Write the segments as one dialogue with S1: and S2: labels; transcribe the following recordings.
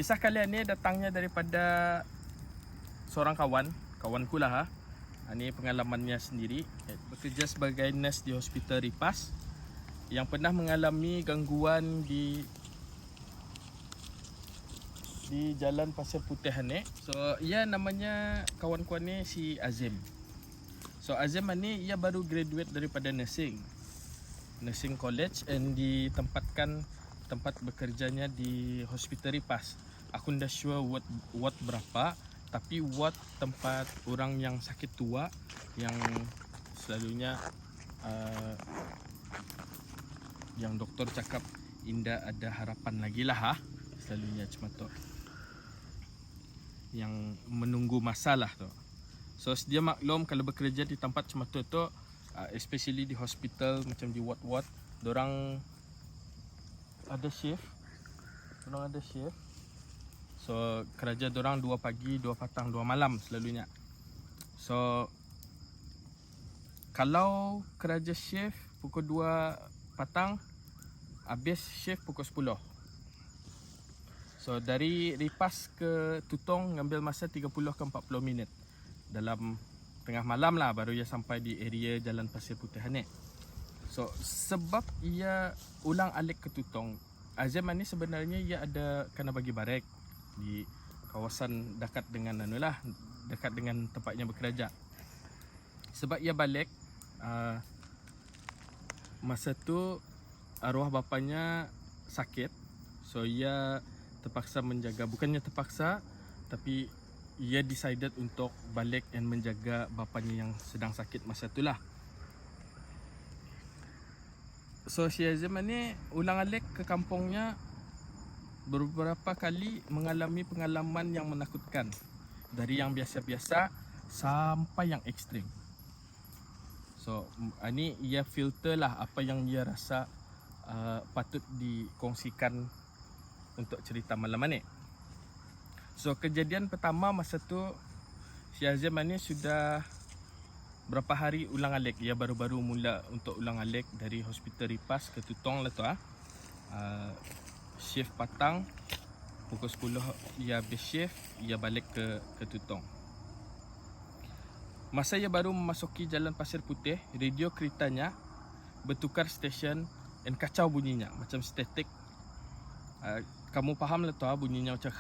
S1: Kisah kalian ni datangnya daripada seorang kawanku lah. Ini pengalamannya sendiri. Bekerja sebagai nurse di hospital Ripas yang pernah mengalami gangguan di Jalan Pasir Putih ni. So ia namanya kawan-kawan ni si Azim. So Azim ni ia baru graduate daripada nursing college and ditempatkan tempat bekerjanya di hospital Ripas. Aku tidak sure ward berapa, tapi ward tempat orang yang sakit tua yang selalunya yang doktor cakap indah ada harapan lagi lah selalunya cuma tu yang menunggu masalah tu. So sedia maklum kalau bekerja di tempat cuma tu especially di hospital macam di ward dorang ada shift. So kerja dorang 2 pagi, 2 petang, 2 malam selalunya. So kalau kerja shift pukul 2 petang, habis shift pukul 10. So dari Ripas ke Tutong ngambil masa 30 ke 40 minit. Dalam tengah malam lah baru ia sampai di area Jalan Pasir Putih ni. So sebab ia ulang alik ke Tutong, Azim ni sebenarnya ia ada kena bagi barek di kawasan dekat dengan dekat dengan tempatnya bekerja. Sebab ia balik masa tu arwah bapanya sakit. So ia terpaksa menjaga, bukannya terpaksa tapi ia decided untuk balik and menjaga bapanya yang sedang sakit masa tu lah. So si Azim ni ulang alik ke kampungnya beberapa kali mengalami pengalaman yang menakutkan. Dari yang biasa-biasa sampai yang ekstrim. So ini ia filter lah apa yang dia rasa patut dikongsikan untuk cerita malam ni. So kejadian pertama masa tu si Azim ni sudah berapa hari ulang alik. Ia baru-baru mula untuk ulang alik dari hospital Ripas ke Tutong lah tu shift petang pukul 10 ia habis shift, ia balik ke Tutong. Masa ia baru memasuki Jalan Pasir Putih, radio keretanya bertukar stesen dan kacau bunyinya macam statik. Kamu faham lah tu bunyinya macam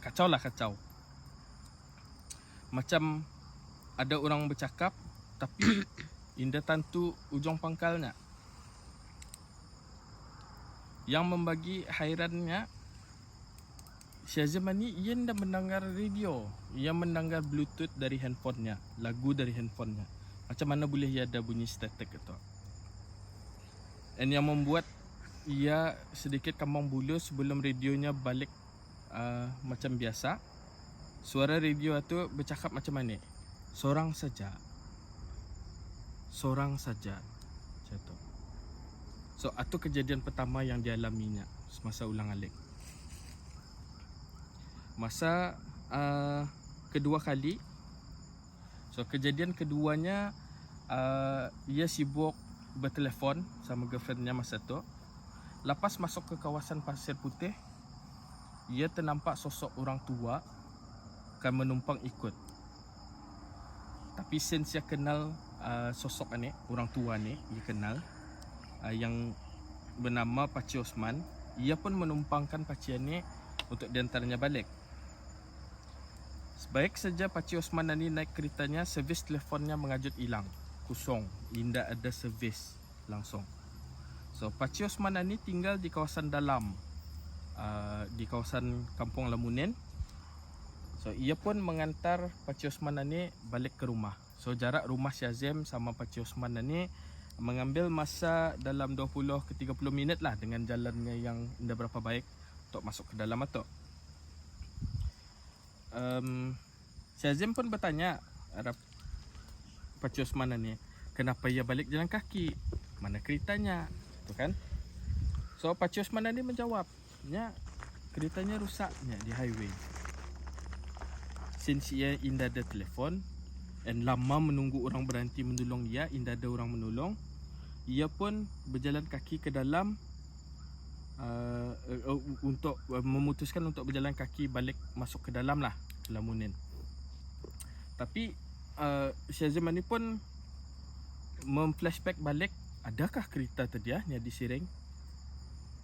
S1: kacau. Macam ada orang bercakap tapi indah tantu ujung pangkalnya. Yang membagi hairannya, si Azim ni ia tidak mendengar radio. Ia mendengar bluetooth dari handphonenya, lagu dari handphonenya. Macam mana boleh ia ada bunyi statik itu. Dan yang membuat ia sedikit kambang bulu sebelum radionya balik macam biasa. Suara radio itu bercakap macam mana? Seorang saja. Macam tu. So itu kejadian pertama yang dialaminya semasa ulang alik. Masa kedua kali, so kejadian keduanya ia sibuk bertelefon sama girlfriendnya masa tu. Lepas masuk ke kawasan Pasir Putih, ia ternampak sosok orang tua akan menumpang ikut. Tapi since ia kenal sosok ni, orang tua ni, ia kenal yang bernama Pakcik Osman, ia pun menumpangkan pakcik ni untuk diantaranya balik. Sebaik saja Pakcik Osman ni naik keretanya, servis telefonnya mengajut hilang, kosong, tidak ada servis langsung. So Pakcik Osman ni tinggal di kawasan dalam, di kawasan Kampung Lamunen. So ia pun mengantar Pakcik Osman ni balik ke rumah. So jarak rumah si Azim sama Pakcik Osman ni mengambil masa dalam 20 ke 30 minit lah dengan jalannya yang tidak berapa baik untuk masuk ke dalam itu. Si Azim pun bertanya Pakcik Osman ni, kenapa ia balik jalan kaki? Mana keretanya? Tu kan? So Pakcik Osman ni menjawab, keretanya rusaknya di highway. Since ia indah ada telefon dan lama menunggu orang berhenti menolong ia, indah ada orang menolong, ia pun berjalan kaki ke dalam untuk memutuskan untuk berjalan kaki balik masuk ke dalam lah ke Lamunin. Tapi Syazim ni pun memflashback balik, adakah kereta tadi yang di Sireng.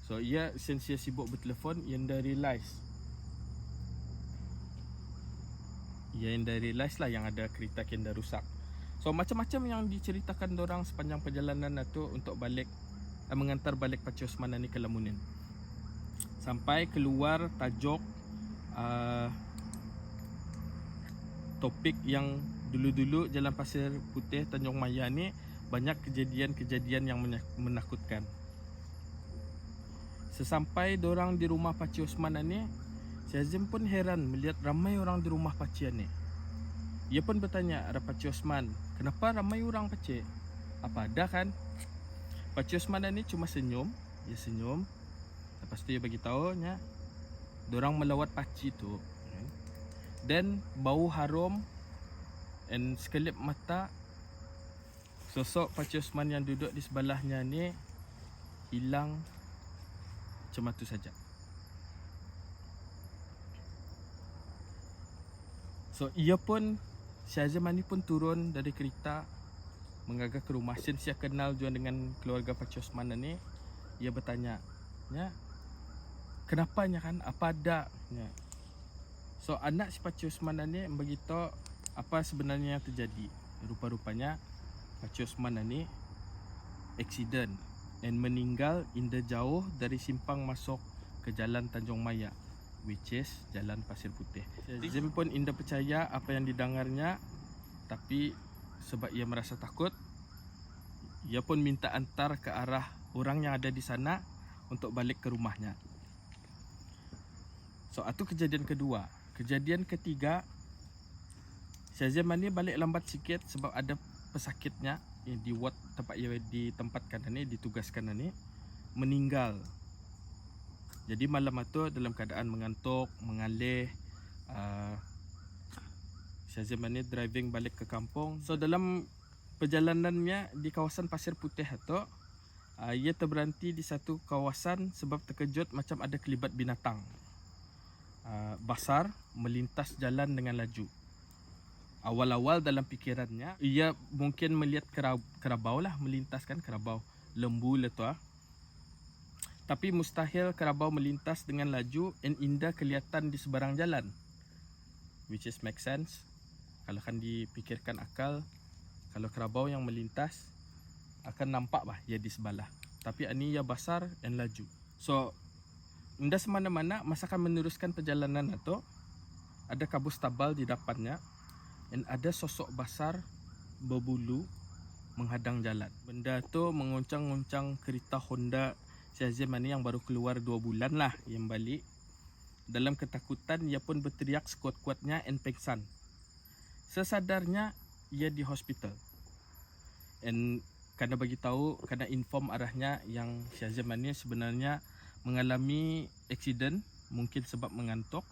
S1: So ia since ia sibuk bertelefon, ia dah realize lah yang ada kereta yang dah rusak. So macam-macam yang diceritakan dorang sepanjang perjalanan tu untuk balik mengantar balik Pakcik Osman ni ke Lamunin. Sampai keluar tajuk topik yang dulu-dulu Jalan Pasir Putih Tanjung Maya ni banyak kejadian-kejadian yang menakutkan. Sesampai dorang di rumah Pakcik Osman ni, Syazim pun heran melihat ramai orang di rumah Pakcik ni. Ia pun bertanya ada Pakcik Osman, kenapa ramai orang Pakcik? Apa ada kan? Pakcik Osman ni cuma senyum. Dia senyum. Lepas tu dia bagi tahu nya dorang melawat pakcik tu. Dan bau harum and sekelip mata sosok Pakcik Osman yang duduk di sebelahnya ni hilang macam itu saja. So ia pun Syazim ni pun turun dari kereta menggagah ke rumah. Since dia kenal juga dengan keluarga Pakcik Osman ni, ia bertanya, ya, kenapanya kan? Apa ada? Ya. So anak si Pakcik Osman ni beritahu apa sebenarnya yang terjadi. Rupa-rupanya Pakcik Osman ni accident and meninggal indah jauh dari simpang masuk ke Jalan Tanjung Maya, which is Jalan Pasir Putih. Syazim pun indah percaya apa yang didengarnya, tapi sebab ia merasa takut, ia pun minta antar ke arah orang yang ada di sana untuk balik ke rumahnya. So itu kejadian kedua. Kejadian ketiga, Syazim ni balik lambat sikit sebab ada pesakitnya yang di ward tempat ia ditempatkan ni, ditugaskan ni, meninggal. Jadi malam itu dalam keadaan mengantuk, mengalih, Syazim ni driving balik ke kampung. So dalam perjalanannya di kawasan Pasir Putih itu, ia terberhenti di satu kawasan sebab terkejut macam ada kelibat binatang besar melintas jalan dengan laju. Awal-awal dalam fikirannya, ia mungkin melihat kerabau lah melintaskan, kerabau lembu lah tu. Tapi mustahil kerabau melintas dengan laju and indah kelihatan di seberang jalan. Which is make sense. Kalau kan dipikirkan akal, kalau kerabau yang melintas akan nampak bah ia di sebelah. Tapi ini ia besar and laju. So indah semana-mana masa akan meneruskan perjalanan itu, ada kabus tabal di depannya dan ada sosok besar berbulu menghadang jalan. Benda tu menguncang-uncang kereta Honda Syazim ni yang baru keluar 2 bulan lah yang balik. Dalam ketakutan ia pun berteriak sekuat-kuatnya and pingsan. Sesadarnya ia di hospital. And kena bagi tahu, kena inform arahnya yang Syazim ni sebenarnya mengalami accident, mungkin sebab mengantuk.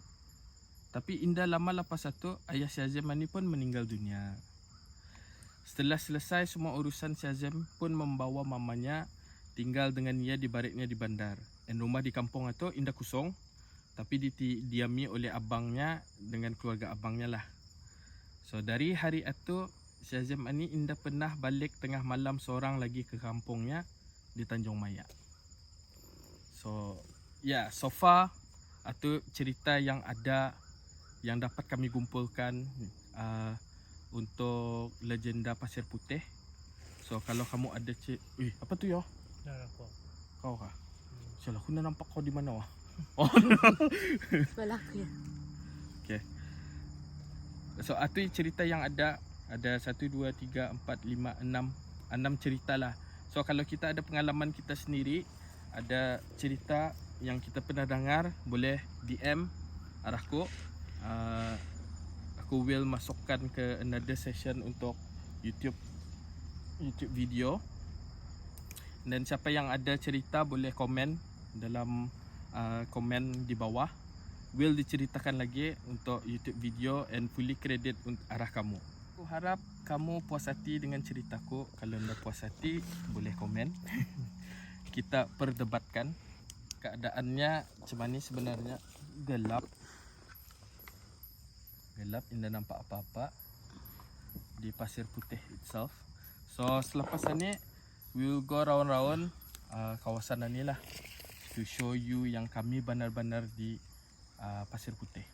S1: Tapi indah lama lepas itu, ayah Syazim ni pun meninggal dunia. Setelah selesai semua urusan, Syazim pun membawa mamanya tinggal dengan ia di baritnya di bandar. Dan rumah di kampung itu indah kosong, tapi didiami oleh abangnya dengan keluarga abangnya lah. So dari hari itu, Syazim ni indah pernah balik tengah malam seorang lagi ke kampungnya di Tanjung Maya. So ya, so far itu cerita yang ada yang dapat kami kumpulkan untuk legenda Pasir Putih. So kalau kamu ada apa tu ya? Kau kah? Salah, aku nak nampak kau di mana wah? Oh.
S2: Sebelah aku ya.
S1: Okay. So itu cerita yang ada 1, 2, 3, 4, 5, 6 cerita lah. So kalau kita ada pengalaman kita sendiri, ada cerita yang kita pernah dengar, boleh DM arahku. Aku will masukkan ke another session untuk YouTube video. Dan siapa yang ada cerita boleh komen dalam komen di bawah. Will diceritakan lagi untuk YouTube video and fully credit untuk arah kamu. Aku harap kamu puas hati dengan ceritaku. Kalau anda puas hati, boleh komen. Kita perdebatkan. keadaannya macam ni sebenarnya. Gelap, tidak nampak apa-apa di Pasir Putih itself. So selepas ni we will go round-round kawasan ni lah to show you yang kami benar-benar di Pasir Putih,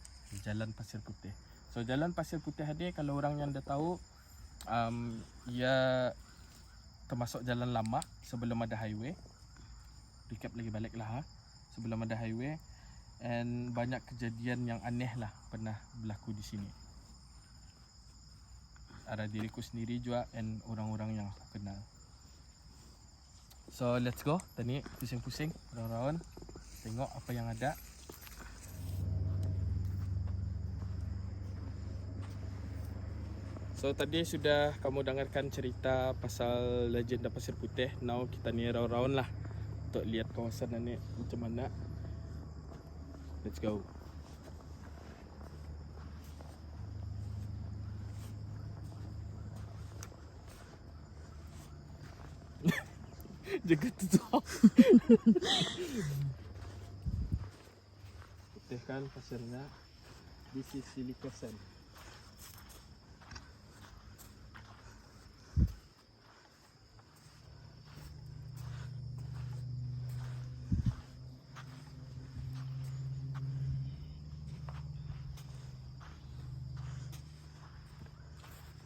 S1: Jalan Pasir Putih. So Jalan Pasir Putih ni kalau orang yang dah tahu, ia termasuk jalan lama sebelum ada highway. Recap lagi balik lah sebelum ada highway, and banyak kejadian yang aneh lah pernah berlaku di sini. Ada diriku sendiri juga and orang-orang yang aku kenal. So let's go. Tadi pusing-pusing round-round, tengok apa yang ada. So tadi sudah kamu dengarkan cerita pasal legenda Pasir Putih. Now kita ni round-round lah untuk lihat kawasan ni macam mana. Let's go. Jaga tutup. Putih kan pasirnya. This is silica sand.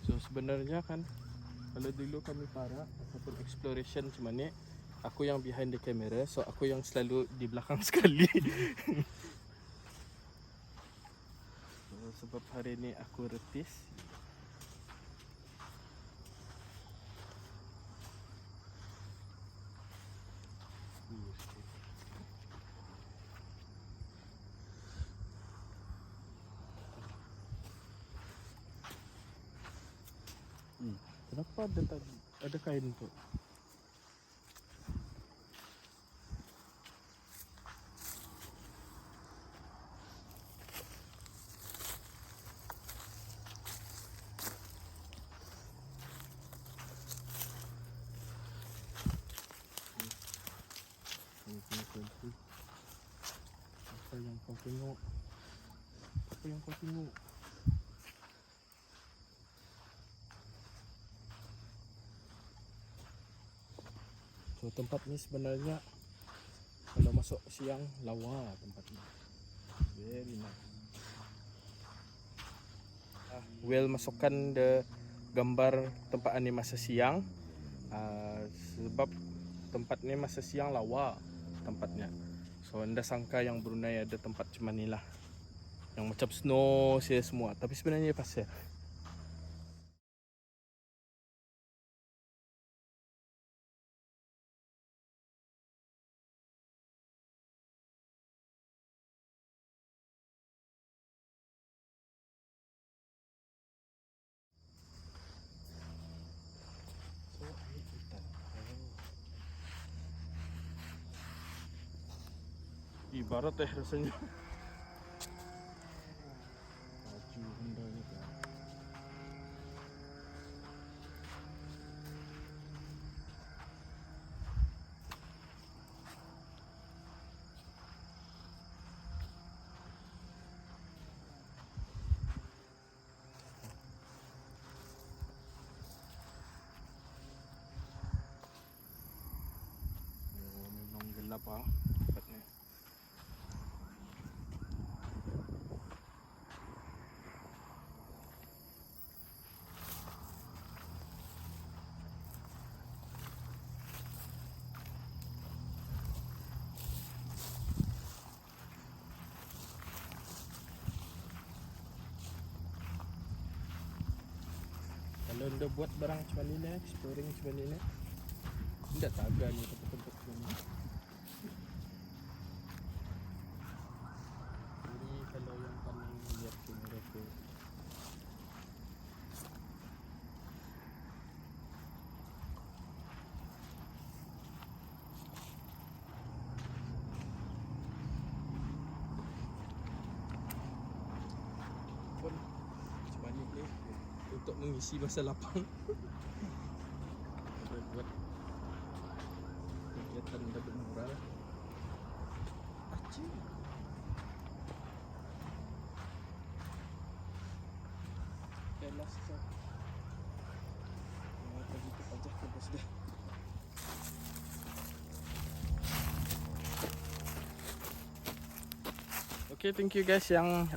S1: So sebenarnya kan kalau dulu kami para ataupun exploration macam ni, aku yang behind the camera, so aku yang selalu di belakang sekali. So, sebab hari ni aku retis. Kenapa ada kain tu? Apa yang kau tengok? Apa yang kau tengok? So tempat ni sebenarnya kalau masuk siang lawa tempat ni. Very nice. Will masukkan the gambar tempat ni masa siang. Sebab tempat ni masa siang lawa tempatnya. So anda sangka yang Brunei ada tempat macam ni lah, yang macam snow saya semua, tapi sebenarnya pasir. Ibarat rasanya. Baju Honda ni kan. Memang gelap tempatnya. Kalau anda buat barang macam ni, exploring macam ni, tidak taga ni tempat-tempat macam ni. Jadi kalau yang paling lihat kamera tu, pun macam ni untuk mengisi masa lapang. Ada buat kegiatan double moral. Okay, last shot. Tadi tu pajak ke bos dah. Okay, thank you guys yang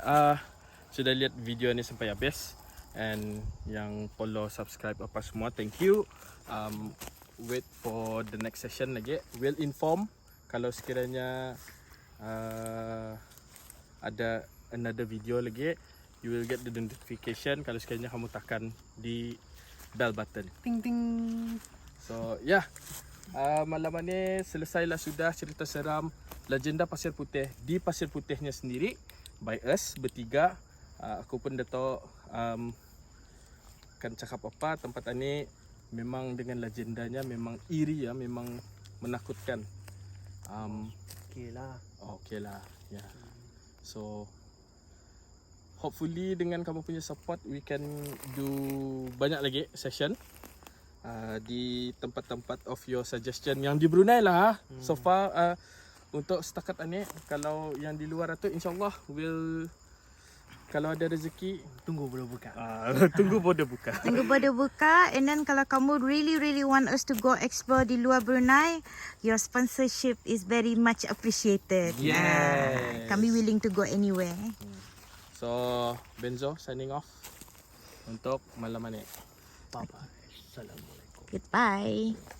S1: sudah lihat video ni sampai habis, and yang follow, subscribe apa semua, thank you. Wait for the next session lagi. We'll inform kalau sekiranya ada another video lagi. You will get the notification kalau sekiranya kamu tekan di bell button.
S2: Ting ting.
S1: So yeah, malam ni selesailah sudah cerita seram Legenda Pasir Putih di Pasir Putihnya sendiri by us bertiga. Aku pun dah tahu kan cakap apa. Tempat ini memang dengan legendanya memang iri ya, memang menakutkan.
S3: Okay lah.
S1: Okay lah, ya. Yeah. So hopefully dengan kamu punya support we can do banyak lagi session di tempat-tempat of your suggestion yang di Brunei lah. So far untuk setakat ini, kalau yang di luar tu insyaallah will, kalau ada rezeki
S3: Tunggu boleh buka.
S1: tunggu border buka.
S2: Tunggu border buka, and then kalau kamu really want us to go explore di luar Brunei, your sponsorship is very much appreciated.
S1: Yes.
S2: Kami willing to go anywhere.
S1: So Benzo signing off untuk malam ni.
S3: Bye bye. Assalamualaikum.
S2: Goodbye.